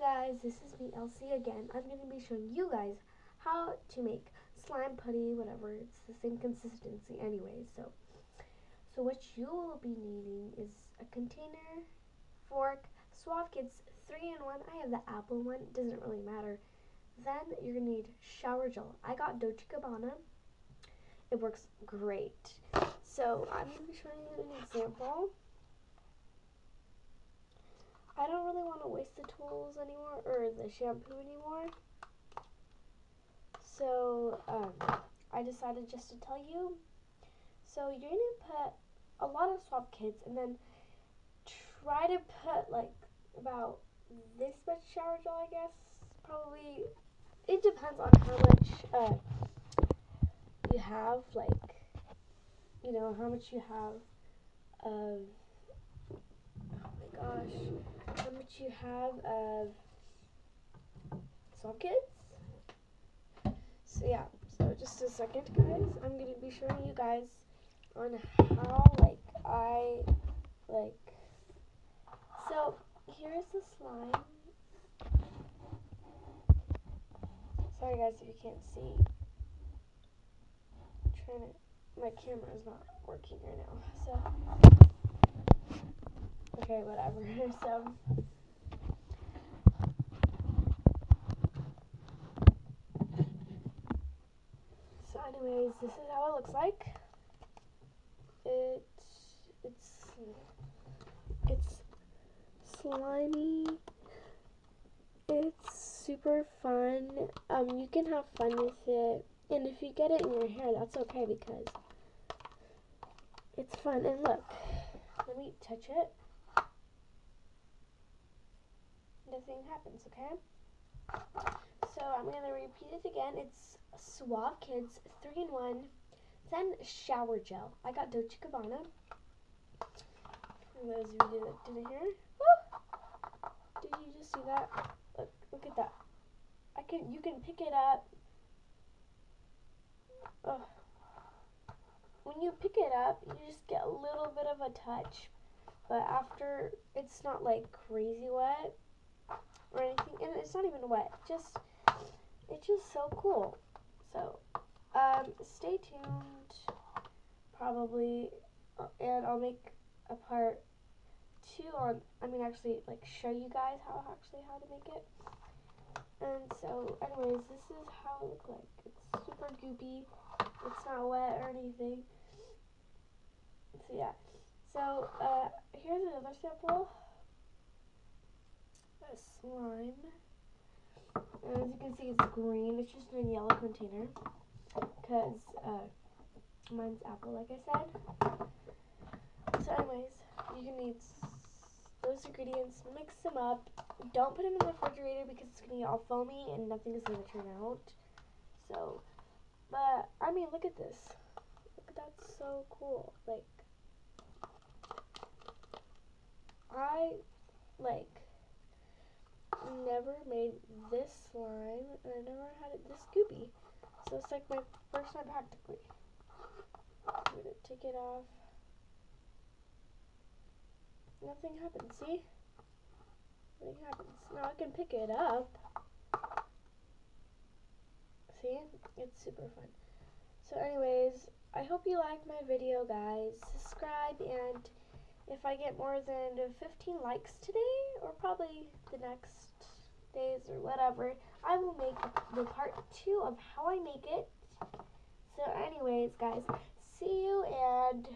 guys, this is me, Elsie, again. I'm going to be showing you guys how to make slime putty, whatever. It's the same consistency anyway. So what you will be needing is a container, fork, Suave Kids 3-in-1. I have the apple one. It doesn't really matter. Then you're going to need shower gel. I got Dolce & Gabbana. It works great. So I'm going to be showing you an example. I don't really want to waste the tools anymore, or the shampoo anymore. So I decided just to tell you. So you're going to put a lot of Suave Kids, and then try to put like about this much shower gel, I guess. Probably, it depends on how much you have, like, you know, how much you have of, oh my gosh, how much you have of Suave Kids. So yeah, so just a second, guys. I'm going to be showing you guys on how, so here's the slime. Sorry guys if you can't see. My camera is not working right now, so okay, whatever. So anyways, this is how it looks like. It's slimy. It's super fun. You can have fun with it, and if you get it in your hair, that's okay because it's fun. And look, let me touch it. Nothing happens, okay? So I'm gonna repeat it again. It's Suave Kids 3-in-1, then shower gel. I got Dolce & Gabbana. For those of you that didn't hear, did you just see that? Look at that. You can pick it up. When you pick it up, you just get a little bit of a touch, but after, it's not like crazy wet or anything, and it's not even wet. It's just so cool. So stay tuned, probably, and I'll make a part 2 on, actually, like, show you guys how to make it. And so anyways, this is how it looks like. It's super goopy. It's not wet or anything. So yeah. So here's another sample. A slime. And as you can see, it's green. It's just in a yellow container because mine's apple, like I said. So anyways, you can need those ingredients, mix them up. Don't put them in the refrigerator because it's going to get all foamy and nothing is going to turn out. So, but, look at this. That's so cool. Like, I, never made this slime, and I never had it this goopy. So it's like my first time practically. I'm going to take it off. Nothing happens, see? Nothing happens. Now I can pick it up. See? It's super fun. So anyways, I hope you liked my video, guys. Subscribe, and if I get more than 15 likes today, or probably the next days or whatever, I will make the part 2 of how I make it. So anyways, guys, see you, and